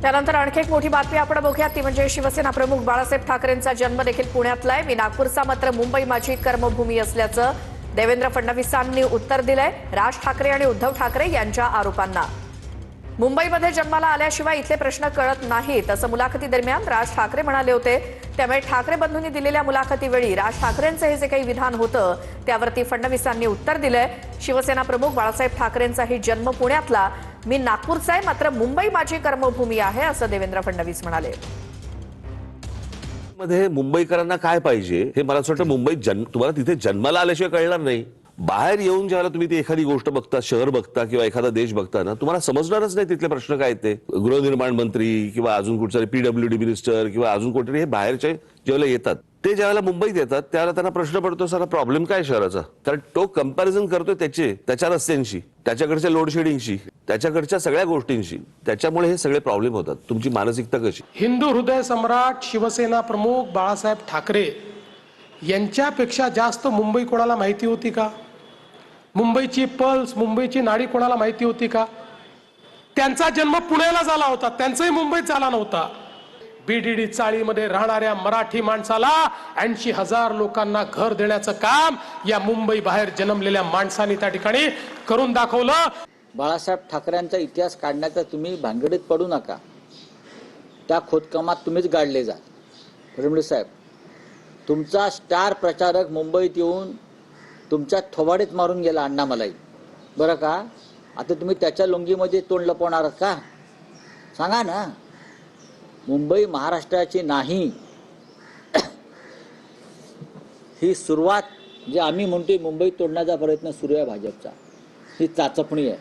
त्यानंतर आणखी एक मोठी बातमी आपण बघूयात ती म्हणजे शिवसेना प्रमुख बाळासाहेब ठाकरेंचा जन्म देखील पुण्यातला आहे। मी नागपूरचा मात्र मुंबई माझी कर्मभूमी असल्याचं देवेंद्र फडणवीसांनी उत्तर दिलंय राज ठाकरे आणि उद्धव ठाकरे यांच्या आरोपांना। मुंबईमध्ये जन्माला आल्याशिवाय इथले प्रश्न कळत नाहीत असं मुलाखतीदरम्यान राज ठाकरे म्हणाले होते। त्यामुळे ठाकरे बंधूंनी दिलेल्या मुलाखतीवेळी राज ठाकरेंचं हे जे काही विधान होतं त्यावरती फडणवीसांनी उत्तर दिलंय। शिवसेना प्रमुख बाळासाहेब ठाकरेंचाही जन्म पुण्यातला, मी नागपूरचा आहे मात्र मुंबई माझी कर्मभूमी आहे असं देवेंद्र फडणवीस म्हणाले। मध्ये मुंबईकरांना काय पाहिजे हे मला असं वाटतं मुंबईत तुम्हाला तिथे जन्माला आल्याशिवाय कळणार नाही। बाहेर येऊन ज्याला तुम्ही ती एखादी गोष्ट बघता, शहर बघता किंवा एखादा देश बघता ना, तुम्हाला समजणारच नाही तिथले प्रश्न काय ते। गृहनिर्माण मंत्री किंवा अजून कुठचे पीडब्ल्यूडी मिनिस्टर किंवा अजून कोणतरी हे बाहेरचे जेव्हा येतात ते ज्यावेळेला मुंबईत येतात त्यावेळेला त्यांना प्रश्न पडतो सारा प्रॉब्लेम काय शहराचा, कारण तो कंपॅरिझन करतोय त्याच्या रस्त्यांशी, त्याच्याकडच्या लोड शेडिंगशी, त्याच्याकडच्या सगळ्या गोष्टींशी, त्याच्यामुळे हे सगळे प्रॉब्लेम होतात। तुमची मानसिकता कशी। हिंदू हृदय सम्राट शिवसेना प्रमुख बाळासाहेब ठाकरे यांच्यापेक्षा जास्त मुंबई कोणाला माहिती होती का? मुंबईची पल्स, मुंबईची नाडी कोणाला माहिती होती का? त्यांचा जन्म पुण्याला झाला होता, त्यांचाही मुंबईत झाला नव्हता। बीडीडी चाळीमध्ये राहणाऱ्या मराठी माणसाला 80,000 लोकांना घर देण्याचं काम या मुंबई बाहेर जन्मलेल्या माणसांनी त्या ठिकाणी करून दाखवलं। बाळासाहेब ठाकरेंचा इतिहास काढण्याचा तुम्ही भानगडीत पडू नका, त्या खोदकामात तुम्हीच गाडले जा। फडणवीस साहेब, तुमचा स्टार प्रचारक मुंबईत येऊन तुमच्या थोबाडीत मारून गेला अण्णामलाई, बरं का? आता तुम्ही त्याच्या लुंगीमध्ये तोंड लपवणार का? सांगा ना। मुंबई महाराष्ट्राची नाही, ही सुरुवात जे आम्ही म्हणतोय मुंबई तोडण्याचा प्रयत्न सुरू आहे भाजपचा, ही चाचपणी आहे।